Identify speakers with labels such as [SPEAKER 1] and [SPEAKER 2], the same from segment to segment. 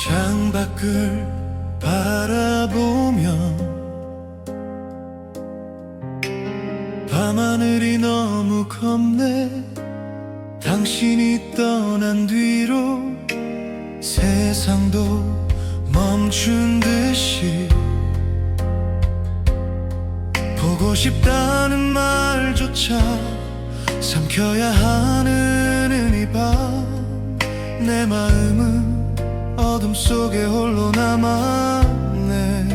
[SPEAKER 1] 창밖을 바라보며 밤하늘이 너무 겁네. 당신이 떠난 뒤로 세상도 멈춘 듯이 보고 싶다는 말조차 삼켜야 하는 이 밤, 내 마음은 어둠 속에 홀로 남았네.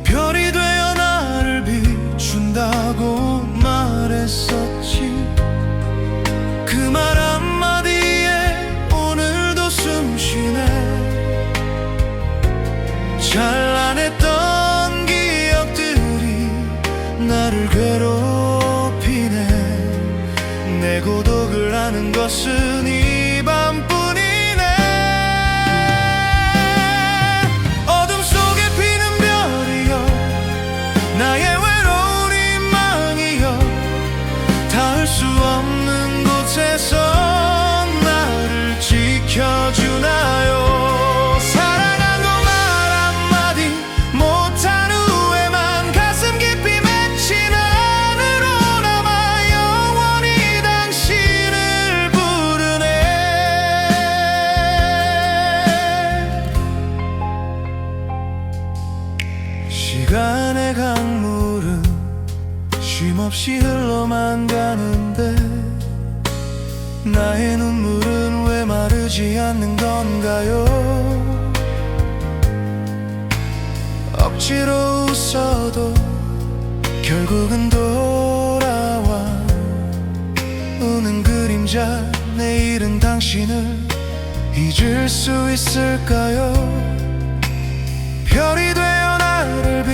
[SPEAKER 1] 별이 되어 나를 비춘다고 말했었지. 그 말 한마디에 오늘도 숨쉬네. 찬란했던 기억들이 나를 괴롭히네. 내 고독을 아는 것은 이 밤뿐이네. 어둠 속에 피는 별이여, 나의 외로운 희망이여, 닿을 수 없는 곳에서 나를 지켜주나요. 사랑한고 말 한마디 못한 후에만 가슴 깊이 맺힌 안으로 남아 영원히 당신을 부르네. 시간의 강물은 쉼없이 흘러만 가는데 나의 눈물은 왜 마르지 않는 건가요? 억지로 웃어도 결국은 돌아와. 우는 그림자, 내일은 당신을 잊을 수 있을까요? 별이 되어 나를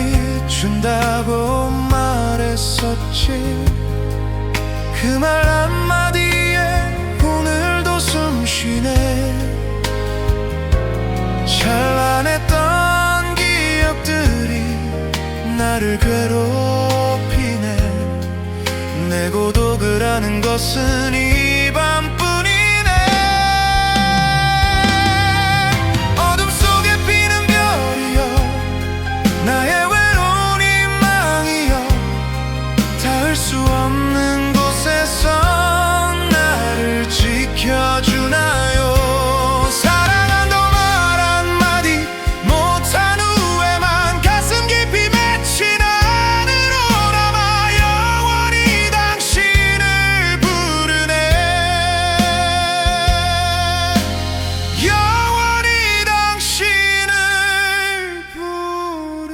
[SPEAKER 1] 비춘다고 말했었지. 그 말 한마디에 오늘도 숨쉬네. 찬란했던 기억들이 나를 괴롭히네. 내 고독을 아는 것은 이 밤뿐이네. 어둠 속에 피는 별이여, 나의 외로운 희망이여, 닿을 수 없는 곳에서 나를 지켜주나요. 사랑한다고 말 한마디 못한 후에만 가슴 깊이 맺힌 안으로 남아 영원히 당신을 부르네. 영원히 당신을 부르네.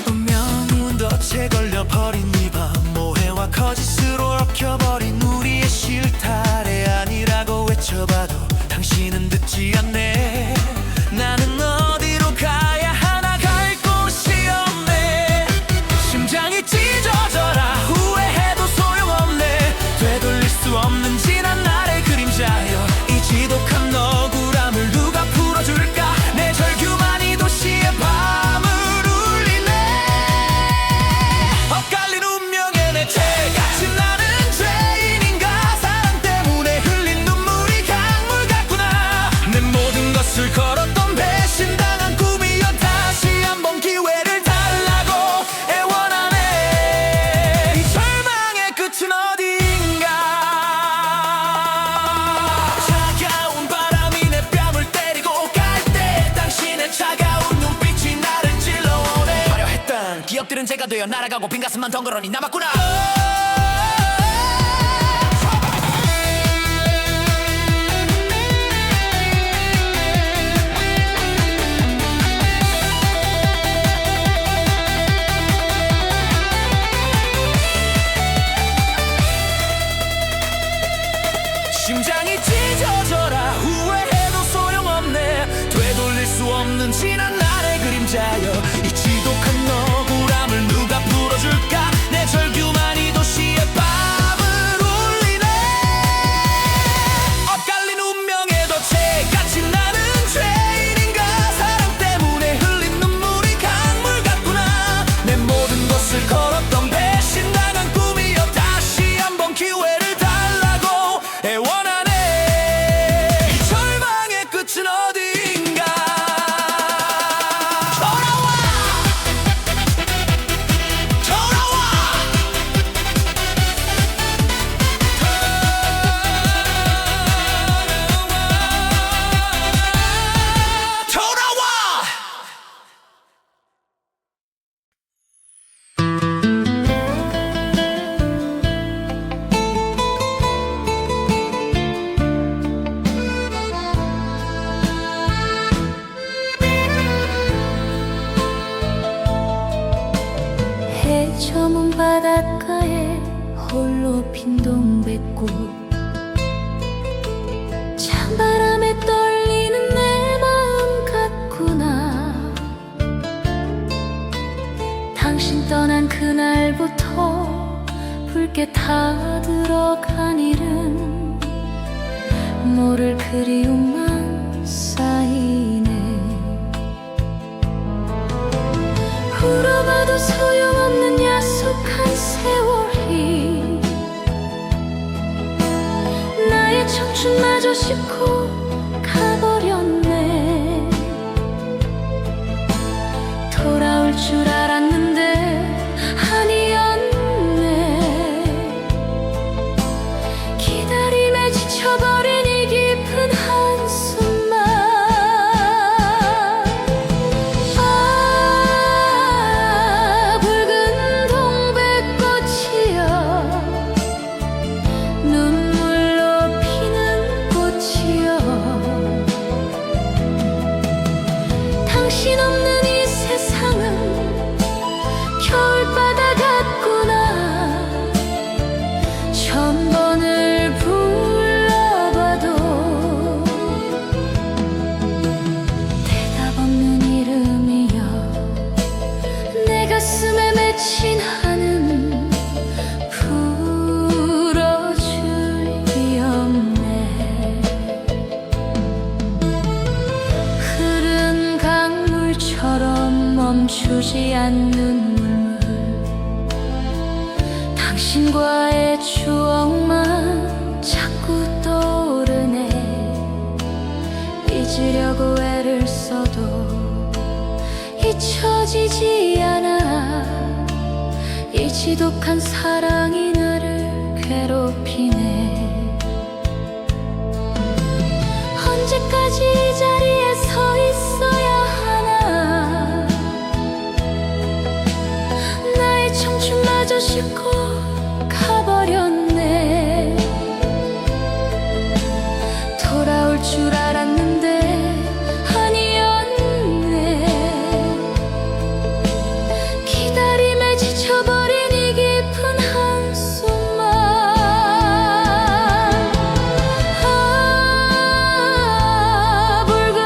[SPEAKER 1] 운명운덫에 걸려버린 이 밤, 모해와 거짓으로 얽혀버린 우리의 실타래 아니라고 외쳐봐도 당신은 듣지 않네. 나는 어디로 가야 하나 갈 곳이 없네. 심장이 찢어져라 후회해도 소용없네. 되돌릴 수 없는 지난 날의 그림자여, 이 지독한 억울함을 누가 풀어줄까. 내 절규만 이 도시의 밤을 울리네. 엇갈린 운명의 내 죄같이 나는 죄인인가. 사랑 때문에 흘린 눈물이 강물 같구나. 내 모든 것을 걸었던 배신당한 꿈이여, 다시 한번 기회를 달라고 애원하네. 이 절망의 끝은 어딘가. 차가운 바람이 내 뺨을 때리고 갈 때 당신의 차가운 눈빛이 나를 찔러오네. 화려했던 기억들은 제가 되어 날아가고 빈 가슴만 덩그러니 남았구나.
[SPEAKER 2] 저문 바닷가에 홀로 핀 동백꽃, 찬바람에 떨리는 내 마음 같구나. 당신 떠난 그날부터 붉게 타들어간 일은 모를 그리움만 쌓이네. 울어봐도 소용없는 야속한 세월이 나의 청춘마저 씹고 가버렸네. 돌아올 줄 알았는데 아니었네. 기다림에 지쳐버린 이 깊은 한숨만, 아, 붉은 동백꽃이여, 눈물로 피는 꽃이여, 당신 없는 이 세상은 겨울바다 같구나. 천 번을 불러봐도 대답 없는 이름이여, 내 가슴에 맺힌 한은 풀어줄 리 없네. 흐른 강물처럼 멈추지 않는 눈물, 당신과의 추억만 자꾸 떠오르네. 잊으려고 애를 써도 잊혀지지 않아. 이 지독한 사랑이 나를 괴롭히네. 언제까지 이 자리에 서 있어야 하나. 나의 청춘마저 싣고 가버렸네. 돌아올 줄 알았는데 아니었네. 기다림에 지쳐버린 이 깊은 한숨만, 아, 붉은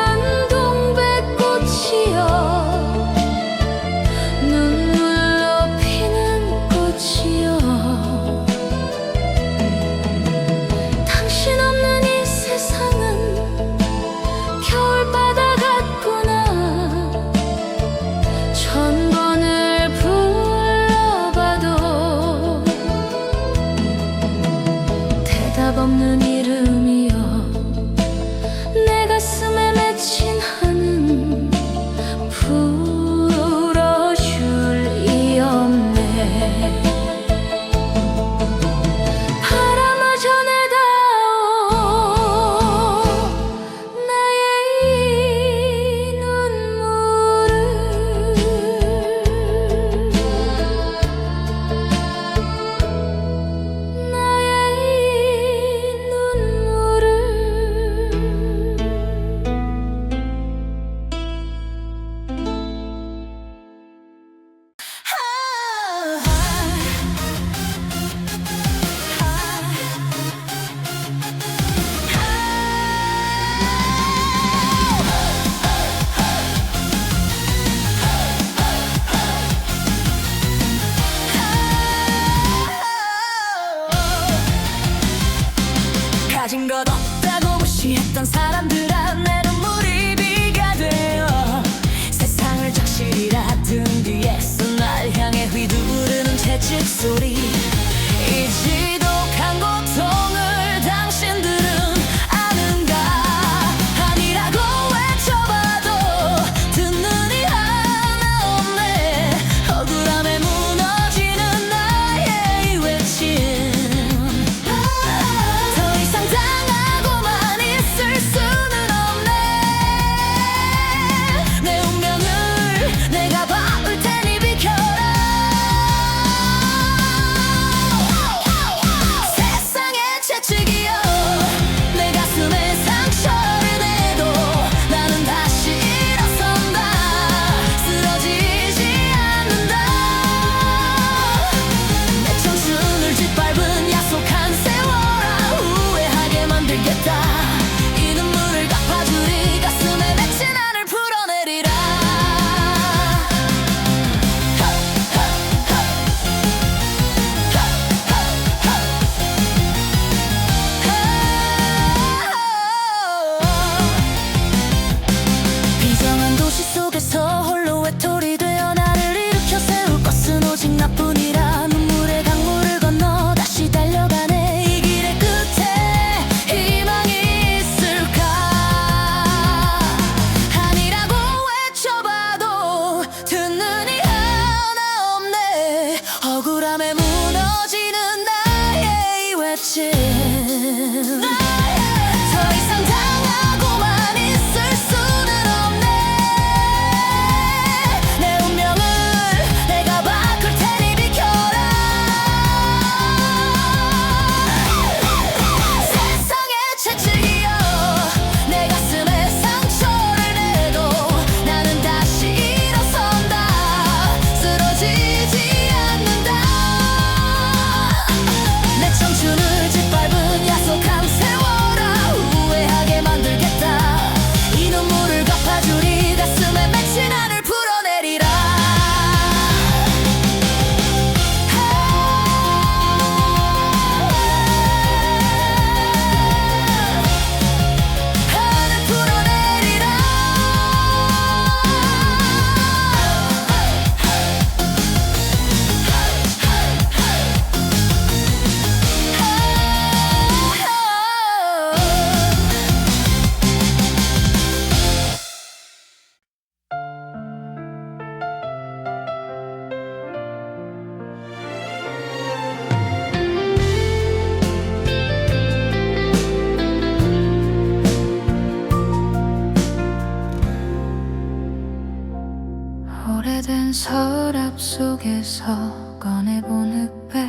[SPEAKER 2] 하얀 서랍 속에서 꺼내본 흑백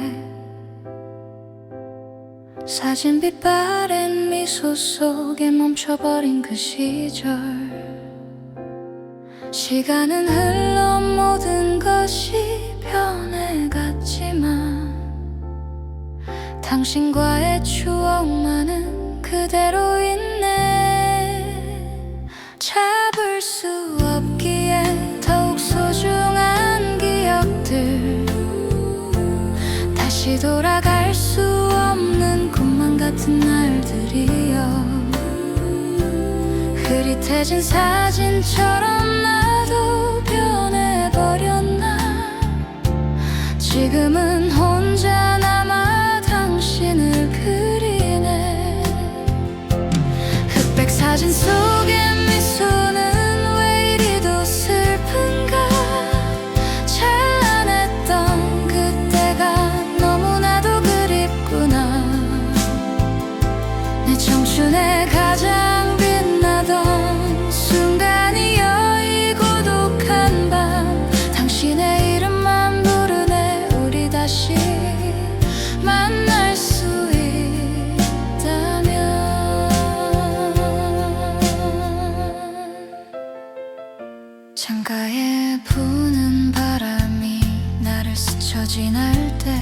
[SPEAKER 2] 사진 빛바랜 미소 속에 멈춰버린 그 시절 시간은 흘러 모든 것이 변해갔지만 당신과의 추억만은 그대로 있네 잡을 수 없기에 더욱 소중한 기억들 다시 돌아갈 수 없는 꿈만 같은 날들이여 흐릿해진 사진처럼 나도 변해버렸나 지금은 혼자 남아 당신을 그리네 흑백 사진 속의 미소는 왜 이리도 슬픈가 찬란했던 그때가 너무나도 그립구나 내 청춘의 가장 빛나던 순간이여 이 고독한 밤 당신의 이름만 부르네 우리 다시 만날 수 있다면 창가에 부는 바람이 나를 스쳐 지날 때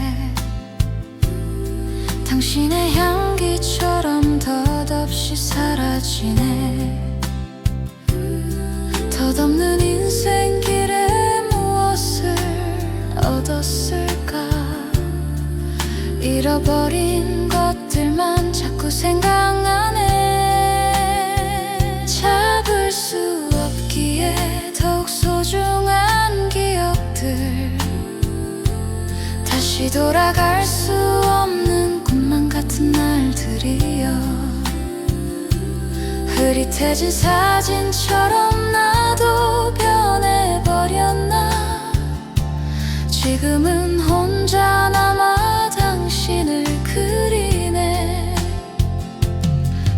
[SPEAKER 2] 당신의 향기처럼 덧없이 사라지네 덧없는 인생길에 무엇을 얻었을까 잃어버린 것들만 자꾸 생각나네 잡을 수 없기에 더욱 소중한 기억들 다시 돌아갈 수 없는 꿈만 같은 날들이여 흐릿해진 사진처럼 나도 변해버렸나 지금은 혼자 남아 당신을 그리네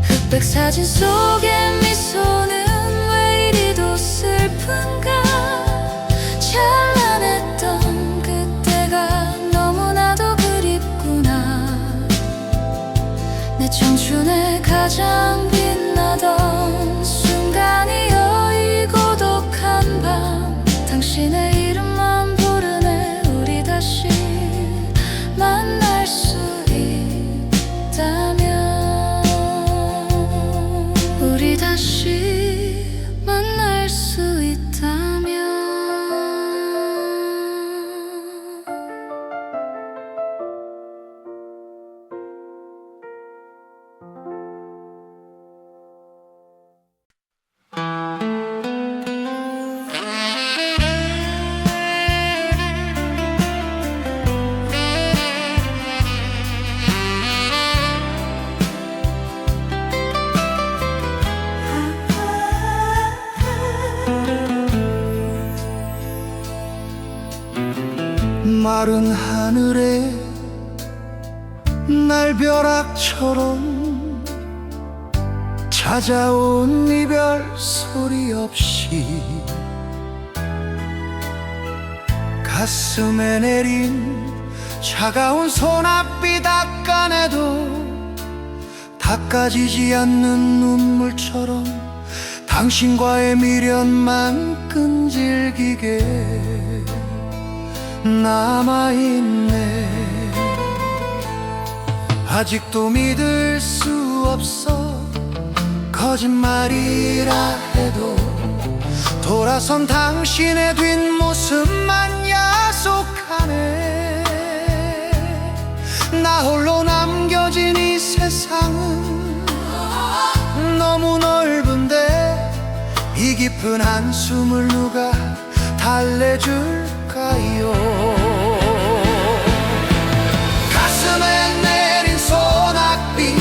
[SPEAKER 2] 흑백 사진 속의 미소는 왜 이리도 슬픈가 찬란했던 그때가 너무나도 그립구나 내 청춘의 가장 빛나던 순간이여 이 고독한 밤 당신의 이름만 부르네 우리 다시 만날 수 있다면 우리 다시 만날 수 있다면
[SPEAKER 1] 마른 하늘에 날벼락처럼 찾아온 이별 소리 없이 가슴에 내린 차가운 손앞이 닦아내도 닦아지지 않는 눈물처럼 당신과의 미련만 끈질기게 남아있네 아직도 믿을 수 없어 거짓말이라 해도 돌아선 당신의 뒷모습만 야속하네 나 홀로 남겨진 이 세상은 너무 넓은데 이 깊은 한숨을 누가 달래줄까요 가슴에 내린 소낙비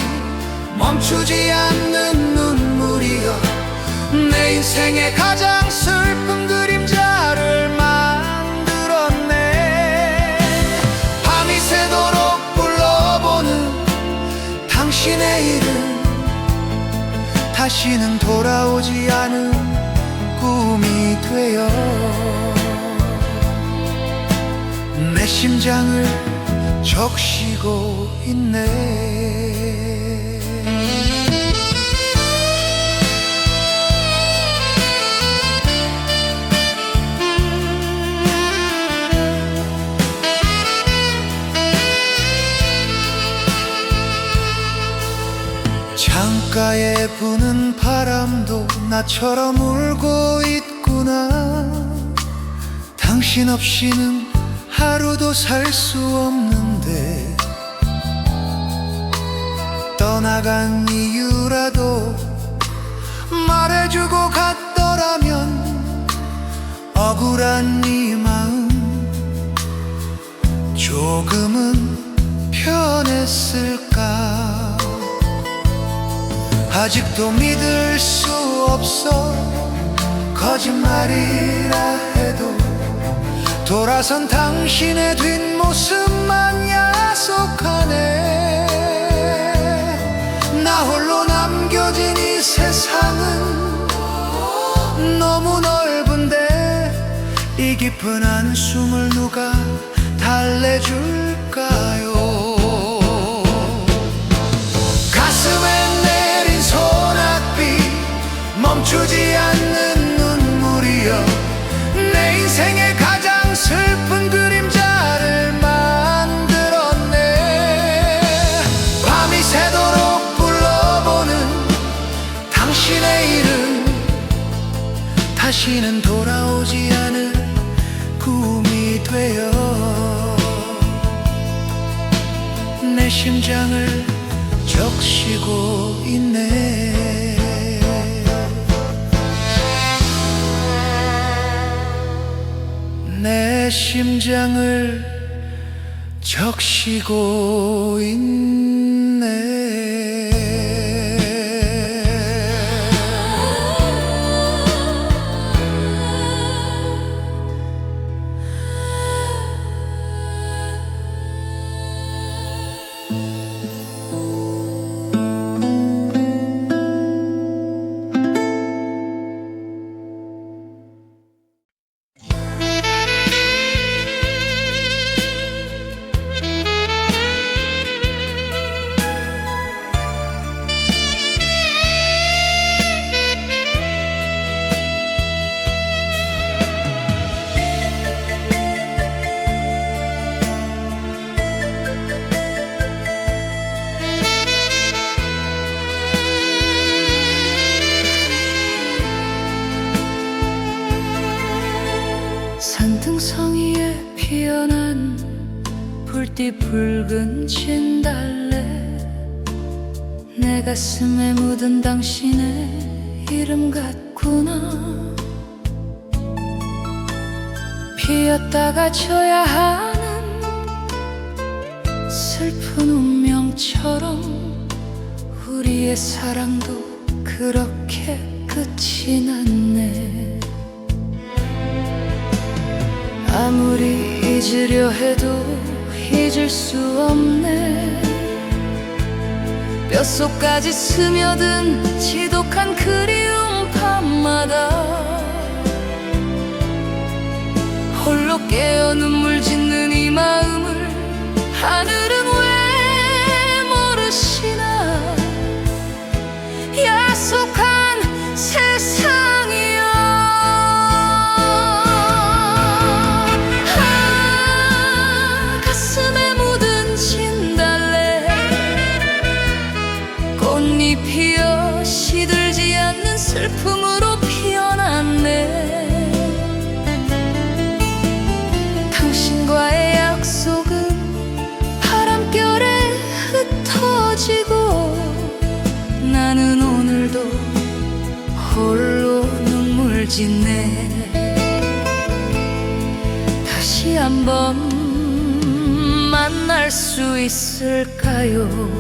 [SPEAKER 1] 멈추지 않는 눈물이여 내 인생의 가장 슬픈 그림자를 만들었네 밤이 새도록 불러보는 당신의 이름 다시는 돌아오지 않은 꿈이 되어
[SPEAKER 3] 심장을 적시고 있네. 창가에 부는 바람도 나처럼 울고 있구나. 당신 없이는 하루도 살 수 없는데, 떠나간 이유라도 말해주고 갔더라면 억울한 이 마음 조금은 편했을까. 아직도 믿을 수 없어. 거짓말이라 해도 돌아선 당신의 뒷모습만 야속하네. 나 홀로 남겨진 이 세상은 너무 넓은데, 이 깊은 한숨을 누가 달래줄까요? 가슴에 내린 소낙비, 멈추지 않는 눈물이여, 내 인생의 가장 슬픈 그림자를 만들었네. 밤이 새도록 불러보는 당신의 이름, 다시는 돌아오지 않을 꿈이 되어 내 심장을 적시고 있네. 내 심장을 적시고 있네.
[SPEAKER 2] 산등성 위에 피어난 불빛 붉은 진달래, 내 가슴에 묻은 당신의 이름 같구나. 피었다가 져야 하는 슬픈 운명처럼 우리의 사랑도 그렇게 끝이 났네. 아무리 잊으려 해도 잊을 수 없네. 뼛속까지 스며든 지독한 그리움 밤마다 홀로 깨어 눈물 짓는 이 마음을 하늘은 왜 모르시나. 야속한 세상이여, 가슴에 묻은 진달래, 꽃잎이여 시들지 않는 슬픔으로 피어났네. 당신과의 약속은 바람결에 흩어지고, 나는 오늘도 홀로 눈물 짓네. 다시 한번 만날 수 있을까요?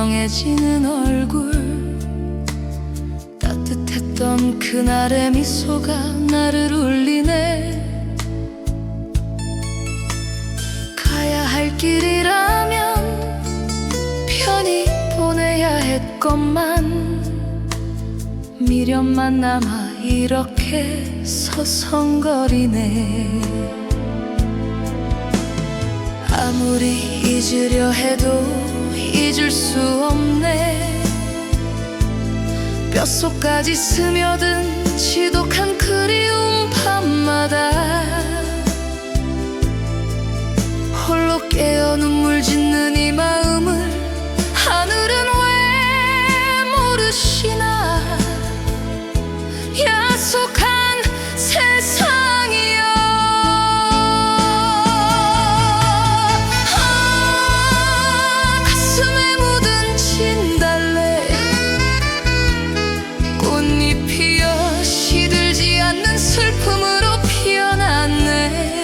[SPEAKER 2] 선명해지는 얼굴 따뜻했던 그날의 미소가 나를 울리네 가야 할 길이라면 편히 보내야 했건만 미련만 남아 이렇게 서성거리네 아무리 잊으려 해도 잊을 수 없네 뼛속까지 스며든 지독한 그리움 밤마다 홀로 깨어 눈물 짓는 이 마음을 하늘은 왜 모르시나 약속한 세상이여 가슴에 묻은 진달래 꽃잎 피어 시들지 않는 슬픔으로 피어났네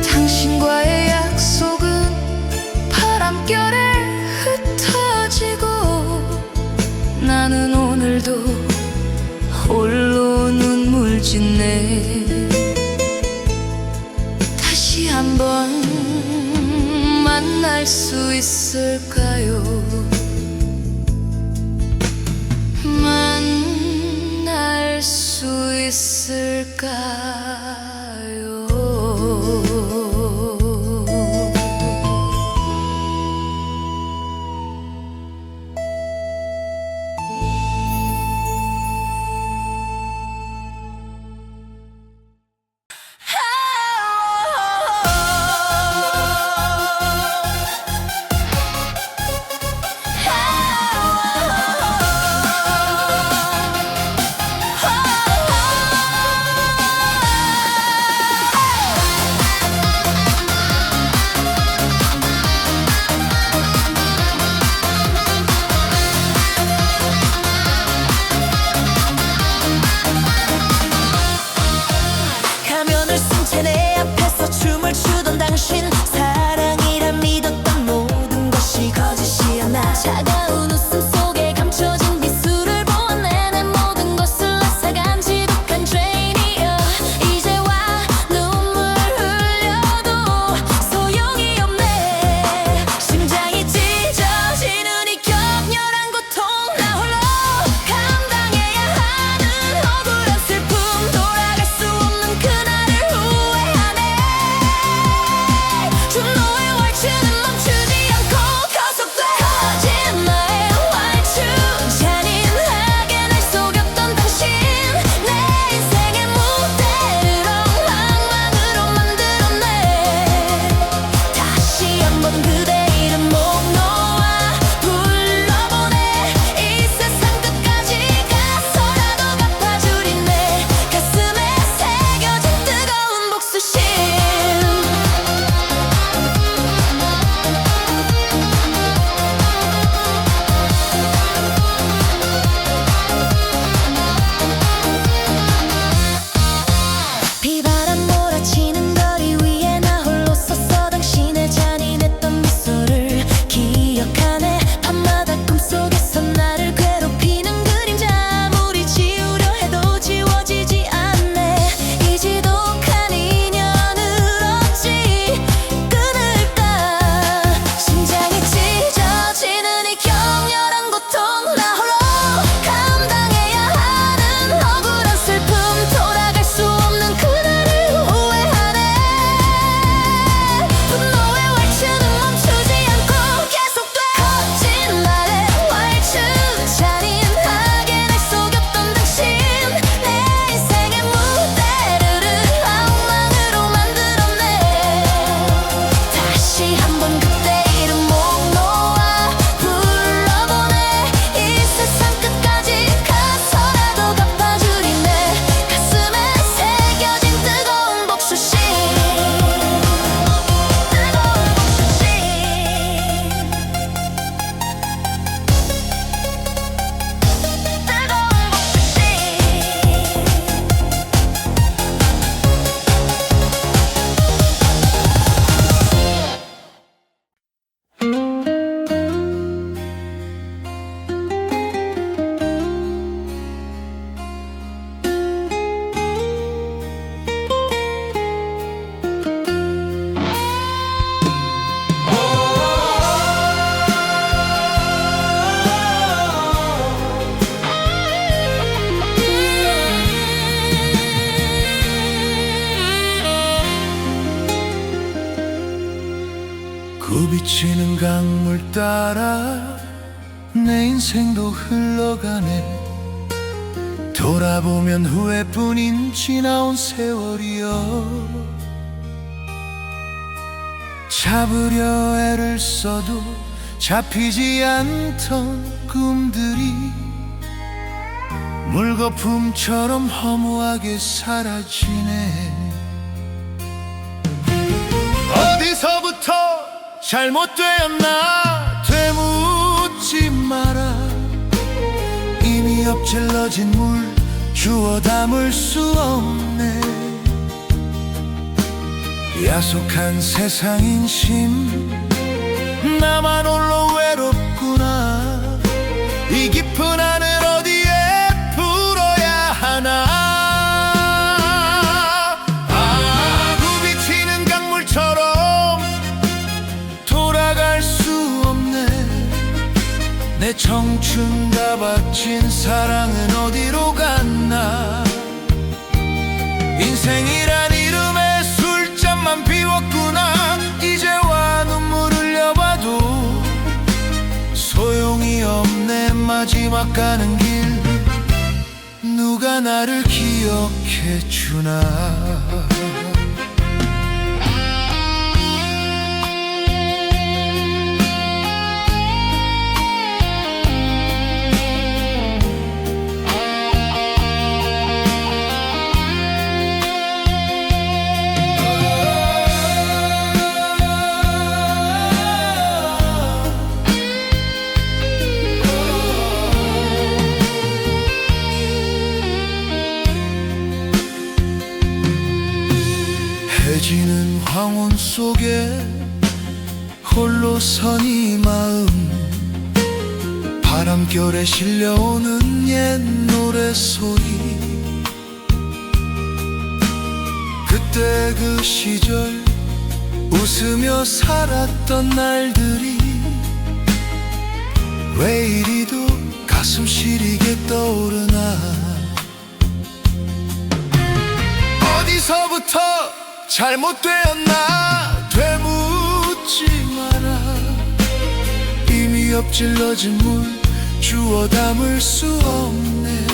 [SPEAKER 2] 당신과의 약속은 바람결에 흩어지고 나는 오늘도 홀로 눈물 짓네 다시 한번 만날 수 있을까요 만날 수 있을까요
[SPEAKER 3] 굽이치는 강물 따라 내 인생도 흘러가네. 돌아보면 후회뿐인 지나온 세월이여. 잡으려 애를 써도 잡히지 않던 꿈들이 물거품처럼 허무하게 사라지네. 어디서부터 잘못되었나 되묻지 마라. 이미 엎질러진 물 주워 담을 수 없네. 야속한 세상 인심 나만 홀로 외롭구나. 이 깊은 하늘 어디에 풀어야 하나. 굽이치는 강물처럼 돌아갈 수 없네. 내 청춘 다 바친 사랑은 어디로 갔나. 인생이란 이름의 술잔만 비웠구나. 이제와 눈물 흘려봐도 소용이 없네. 마지막 가는 길 누가 나를 기억해 주나. 해지는 황혼 속에 홀로 선 이 마음. 바람결에 실려오는 옛 노래소리. 그때 그 시절 웃으며 살았던 날들이 왜 이리도 가슴 시리게 떠오르나. 어디서부터 잘못되었나 되묻지 마라. 이미 엎질러진 물 주워 담을 수 없네.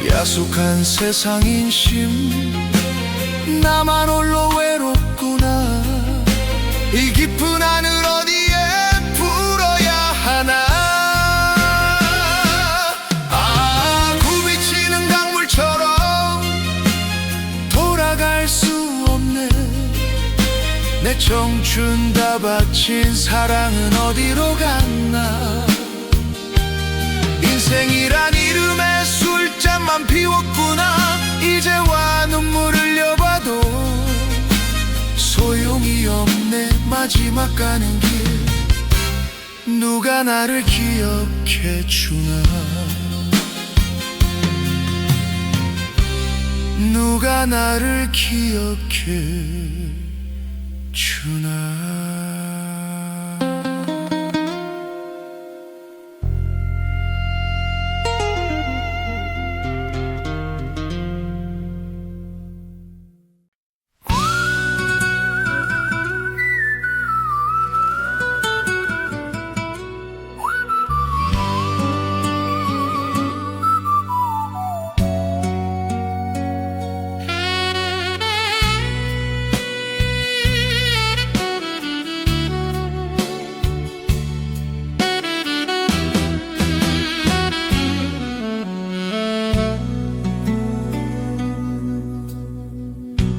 [SPEAKER 3] 야속한 세상 인심 나만 홀로 외롭구나. 이 깊은 하늘 어디에 풀어야 하나. 굽이치는 강물처럼 돌아갈 수 없네. 내 청춘 다 바친 사랑은 어디로 갔나. 인생이란 이름의 술잔만 비웠구나. 이제와 눈물 흘려봐도 소용이 없네. 마지막 가는 길 누가 나를 기억해 주나. 누가 나를 기억해 주나.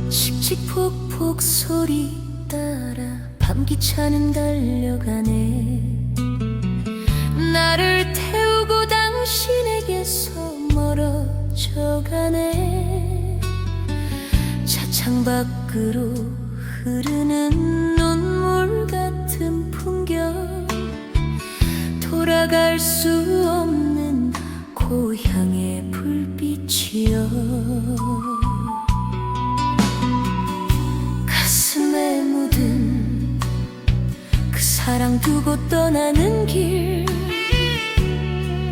[SPEAKER 2] 칙칙폭폭 소리 따라 밤기차는 달려가네. 나를 태우고 당신에게서 멀어져가네. 차창 밖으로 흐르는 눈물 같은 풍경. 돌아갈 수 없는 고향의 불빛이여. 가슴에 묻은 그 사랑 두고 떠나는 길.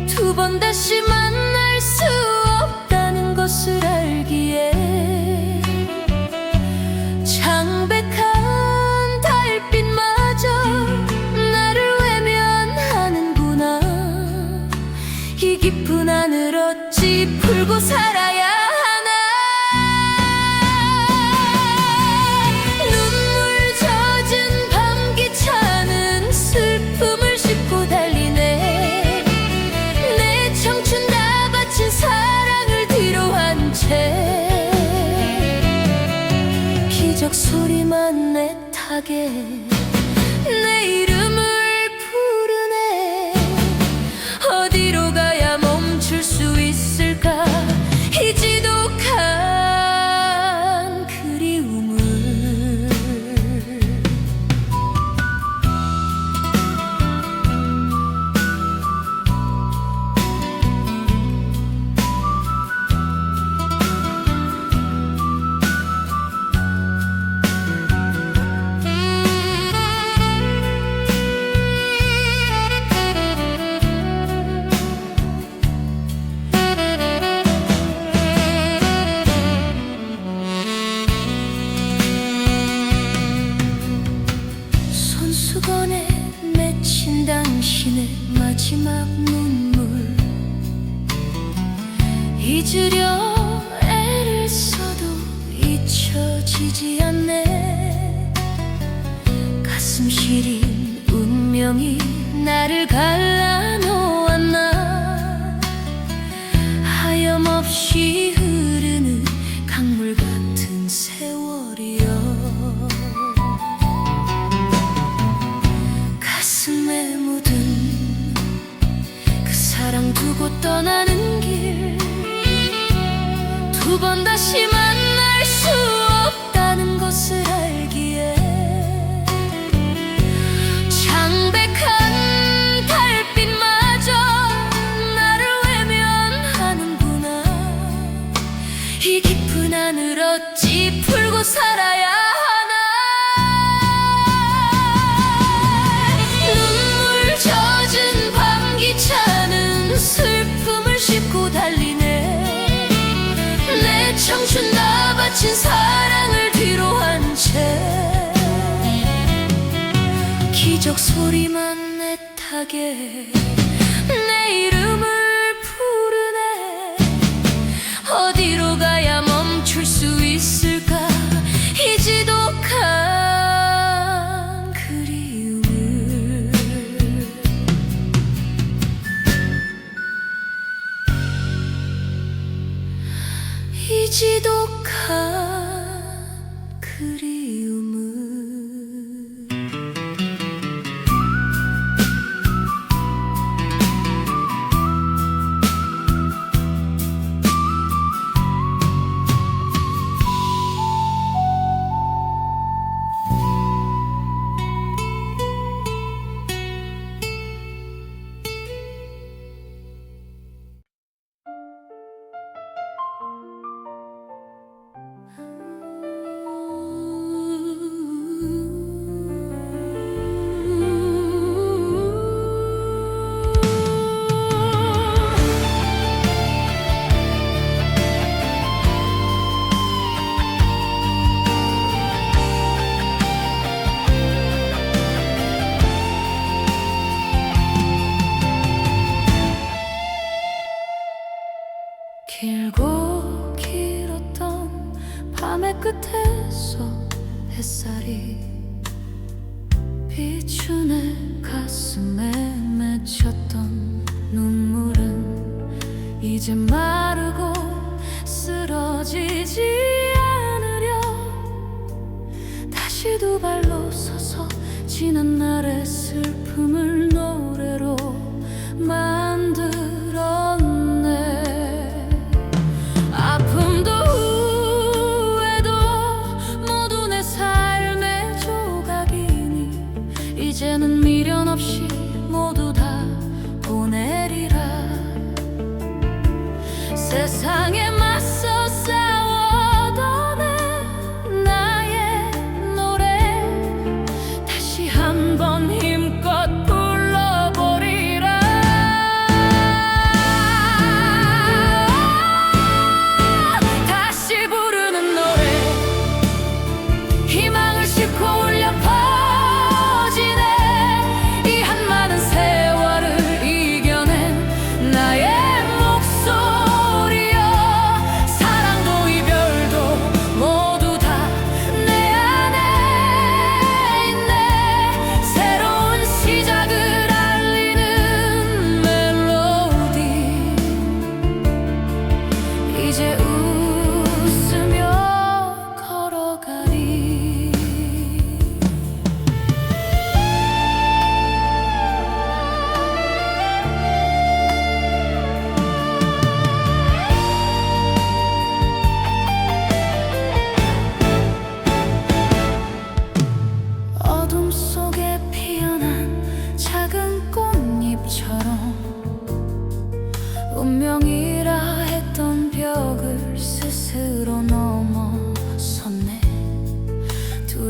[SPEAKER 2] 두 번 다시 만날 수 없다는 것을 알기에 창백한 풀고 살아야 하나. 눈물 젖은 밤기차는 슬픔을 싣고 달리네. 내 청춘 다 바친 사랑을 뒤로한 채 기적 소리만 애타게 내 이름을 부르네. 어디로 가야 멈출 수 있을까 이 지독한 그리움을. 손수건에 맺힌 당신의 마지막 눈물. 잊으려 애를 써도 잊혀지지 않네. 가슴 시린 운명이 나를 갈라놓았나. 하염없이 흐르는 강물 같은 세월이여. 가슴에 묻은 그 사랑 두고 떠나는 길. 두 번 다시 만날 수 없다는 것을 알기에 창백한 달빛마저 나를 외면하는구나. 이 깊은 하늘 어찌 풀고 살아야 하나. 눈물 젖은 밤기차는 슬픔을 싣고 달리네. 내 청춘 다 바친 사랑을 뒤로한 채 기적 소리만 애타게 내 이름을 부르네. 어디로 가야 멈출 수 있을까 이 지독한 그리움을. 이 지독한 그리움을. 길고 길었던 밤의 끝에서 햇살이 비추네. 가슴에 맺혔던 눈물은 이제 마르고 쓰러지지 않으려. 다시 두 발로 서서 지난 날의 슬픔을 노래로 만들었네. 아픔도 후회도 모두 내 삶의 조각이니 이제는 미련 없이 모두 다 보내리라. 세상에 맞서 싸워던 나의 노래 다시 한번 힘껏 불러보리라. 다시 부르는 노래 희망을 싣고 울려 퍼지네. 이 한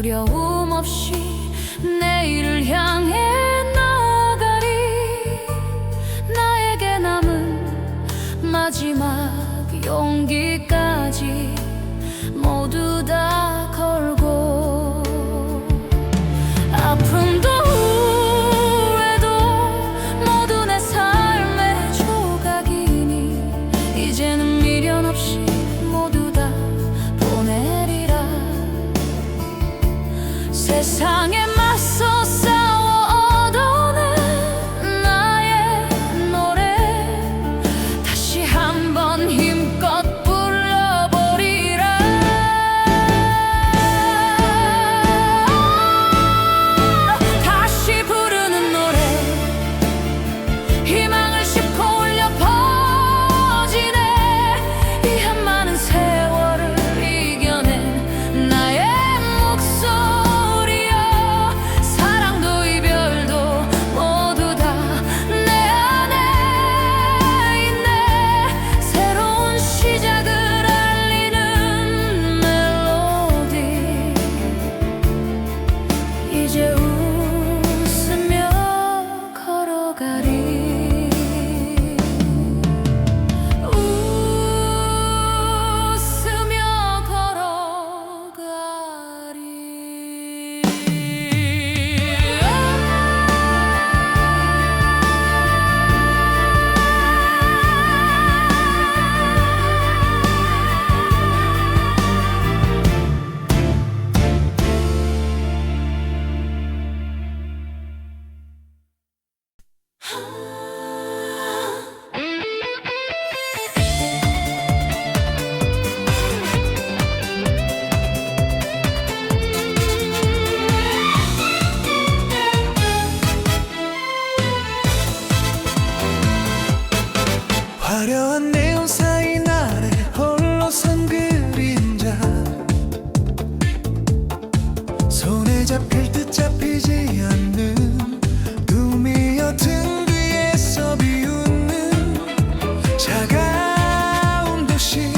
[SPEAKER 2] 두려움 없이 내일을 향해 나아가리. 나에게 남은 마지막 용기까지 모두 다 걸고, 아픔도 후회도 모두 내 삶의 조각이니 이제는 미련 없이 모두 다 보내리라. 세상에 맞서 싸워 얻어낸 나의 노래 다시 한번 힘껏 불러보리라. 다시 부르는 노래 희망을 싣고 울려 퍼지네. 이 한 많은 세월을 이겨낸 나의 목소리여. 사랑도 이별도 모두 다 내 안에 있네. 새로운 시작을 알리는 멜로디. 이제 웃으며 걸어가리. 웃으며 걸어가리.
[SPEAKER 3] 화려한 네온 사인 아래 홀로 선 그림자. 손에 잡힐 듯 잡히지 않는 꿈이여 등 뒤에서 비웃는 차가운 도시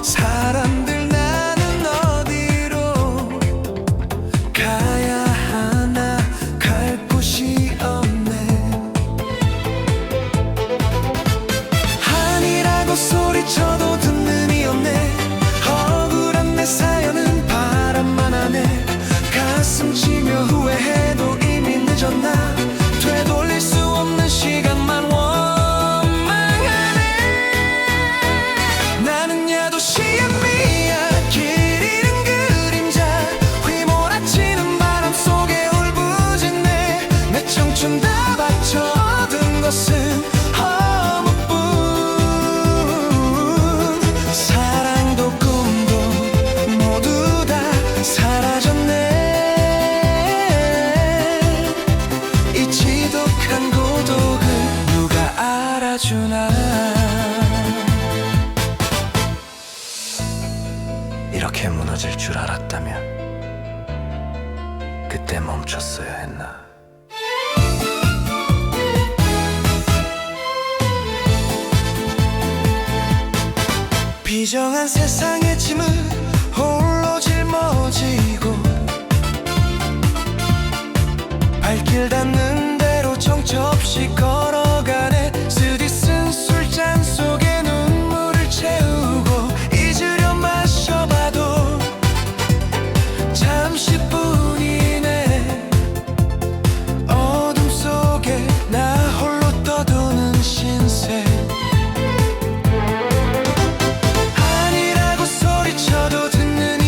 [SPEAKER 3] 사람들. 나는 어디로 가야 하나 갈 곳이 없네. 아니라고 소리쳐도 듣는 이 없네. 억울한 내 사연은 바람만 하네. 가슴 치며 후회해도 이미 늦었나. 되돌릴 수 없는 시간만 원망하네. 나는 야도시의 미야 길 잃은 그림자. 휘몰아치는 바람 속에 울부짖네. 내 청춘 다 바쳐 얻은 것은 허무뿐. 사랑도 꿈도 모두 다 사라졌네. 이 지독한 고독을 누가 알아주나. 이렇게 무너질 줄 알았다면 그때 멈췄어야 했나. 비정한 세상의 짐을 홀로 짊어지고 발길 닿는 대로 정처 없이 걸어가네. 쓰디쓴 술잔 속에 눈물을 채우고 잊으려 마셔봐도 잠시뿐이네. 어둠 속에 나 홀로 떠도는 신세. 아니라고 소리쳐도 듣는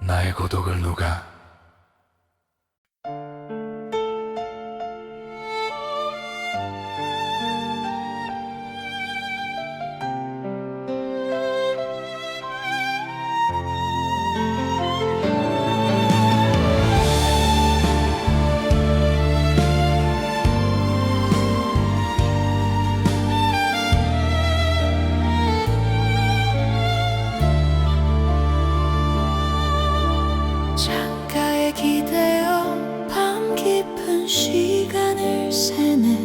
[SPEAKER 3] 나의 고독을 누가
[SPEAKER 2] 창가에 기대어 밤 깊은 시간을 새네.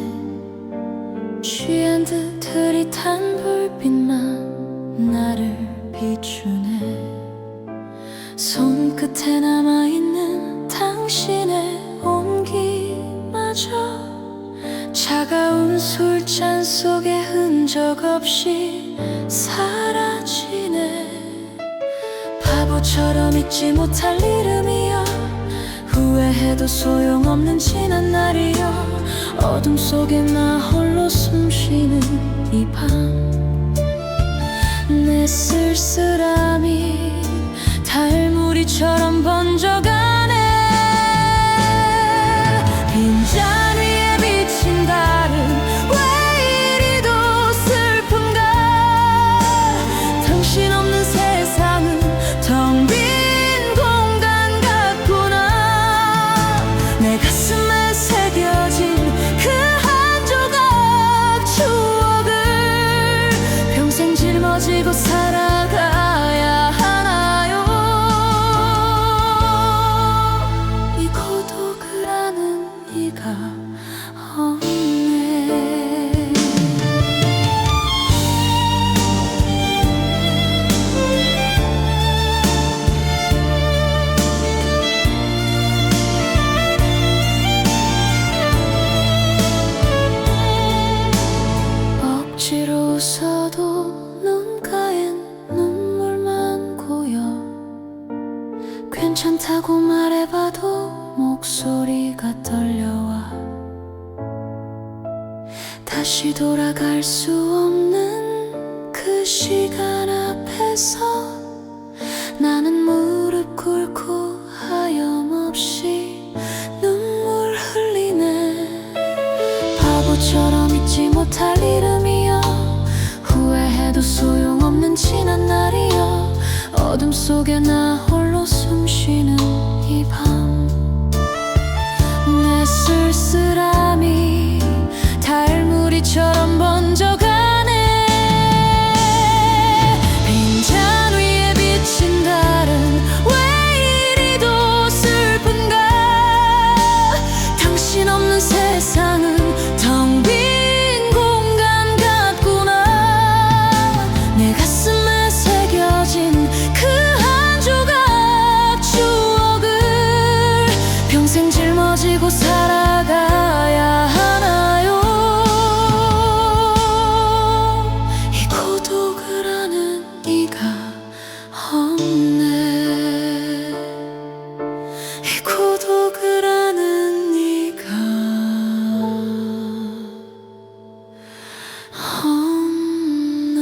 [SPEAKER 2] 취한 듯 흐릿한 불빛만 나를 비추네. 손끝에 남아있는 당신의 온기마저 차가운 술잔 속에 흔적 없이 사라지네. 바보처럼 잊지 못할 이름이여, 후회해도 소용없는 지난 날이여. 어둠 속에 나 홀로 숨쉬는 이 밤, 내 쓸쓸함이 달무리처럼 번져가네. 빈잔 위에 비친 달은 왜 이리도 슬픈가. 당신 없는 세상은 텅 빈 공간 같구나. 내 가슴에 새겨진 그 한 조각 추억을 평생 짊어지고 살아가야 하나요. 이 고독을 아는 이가 없네. 억지로 웃어도 눈가엔 눈물만 고여. 괜찮다고 말해봐도 목소리가 떨려와. 다시 돌아갈 수 없는 그 시간 앞에서 나는 무릎 꿇고 하염없이 눈물 흘리네. 바보처럼 잊지 못할 이름이여, 후회해도 소용없는 지난 날이여. 어둠 속에 나 홀로 숨쉬는 이 밤, 내 쓸쓸함이 달무리처럼 번져가네. 빈잔 위에 비친 달은 왜 이리도 슬픈가. 당신 없는 세상은 텅 빈 공간 같구나. 내 가슴에 새겨진 그 한 조각 추억을 평생 짊어지고 살아가야 하나요. 이 고독을 아는 이가 없네. 이 고독을 아는 이가 없네.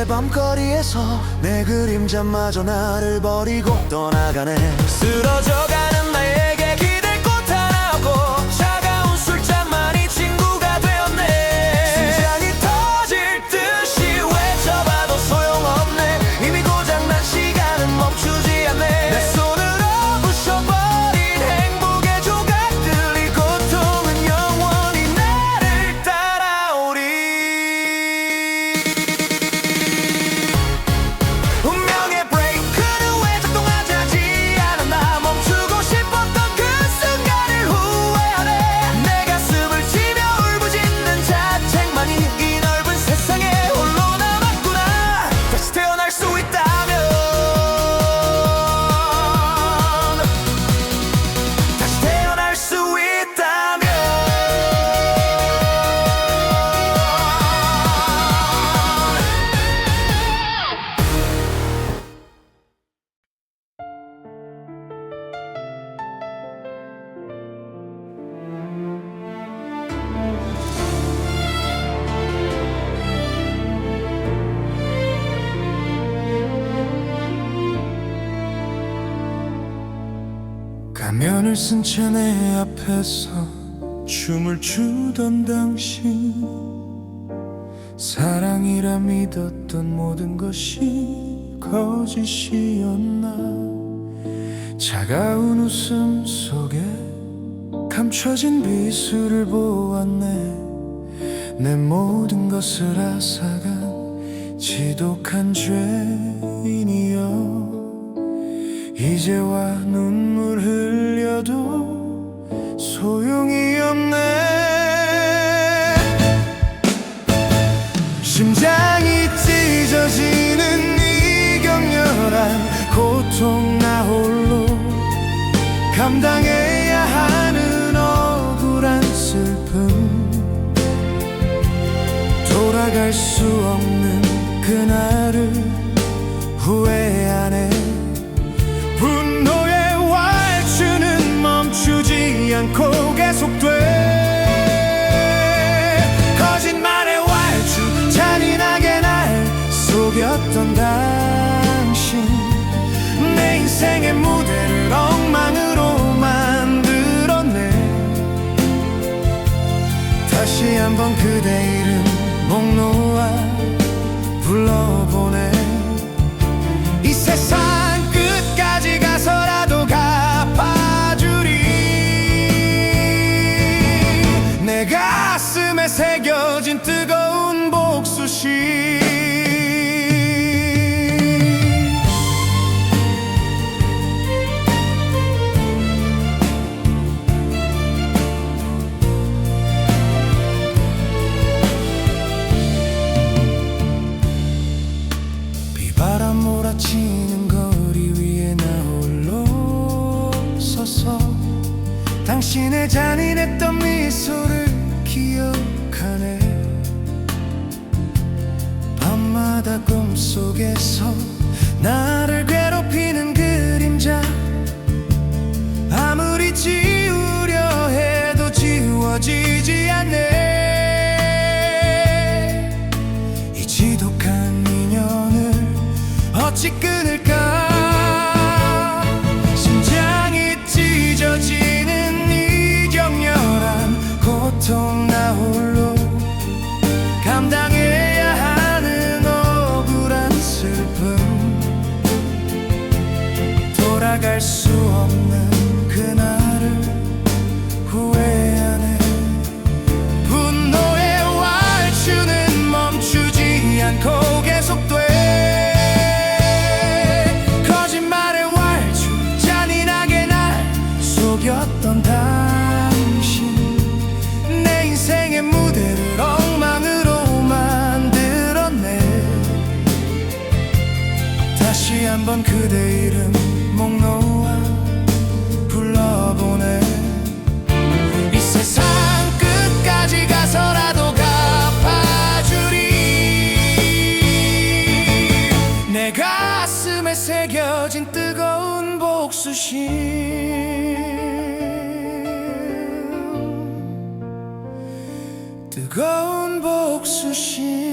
[SPEAKER 3] 이제 밤거리에서 내 그림자마저 나를 버리고 떠나가네. 쓰러져가는 나에게 기댈 곳 하나 없고 차가운 술잔만이 친구가 되었네. 심장이 터질 듯이 외쳐봐도 소용없네. 이미 고장난 시간은 멈추지 않네. 내 손으로 부셔버린 행복의 조각들, 이 고통은 영원히 나를 따라오리. 운명의 브레이크는 왜 작동하지 않았나. 멈추고 싶었던 그 순간을 후회하네. 내 가슴을 치며 울부짖는 자책만이 이 넓은 세상에 홀로 남았구나. 다시 태어날 수 있다면, 다시 태어날 수 있다면. 가면을 쓴 채 내 앞에서 춤을 추던 당신, 사랑이라 믿었던 모든 것이 거짓이었나. 차가운 웃음 속에 감춰진 비수를 보았네. 내 모든 것을 앗아간 지독한 죄인이여. 이제와 눈물 흘려도 소용이 없네. 심장이 찢어지는 이 격렬한 고통, 나 홀로 감당해야 하는 억울한 슬픔. 돌아갈 수 없는 그날을 후회하네. 분노의 왈츠는 멈추지 않고 계속돼. 거짓말의 왈츠, 잔인하게 날 속였던 당신, 내 인생의 무대를 엉망으로 만들었네. 다시 한번 그대 이름 목 놓아 불러보네. 이 세상 끝까지 가서라도 갚아주리. 내 가슴에 새겨진 뜨거운 복수심. 비바람 몰아치는 거리 위에 나 홀로 서서 당신의 잔인했던 미소를 기억하네. 밤마다 꿈속에서 나를 괴롭히는 그림자, 아무리 지우려 해도 지워지지 않네. 이 지독한 인연을 어찌 끊을까. 심장이 찢어지는 이 격렬한 고통, 나 홀로 감당해야 하는 억울한 슬픔. 돌아갈 수 없는 그날을 후회하네. 분노의 왈츠는 멈추지 않고 계속돼. 거짓말의 왈츠, 잔인하게 날 속였던 당신, 내 인생의 무대를 엉망으로 만들었네. 다시 한번 그대 이름 목 놓아 불러보네. 이 세상 끝까지 가서라도 갚아주리. 내 가슴에 새겨진 뜨거운 복수심. 뜨거운 복수심.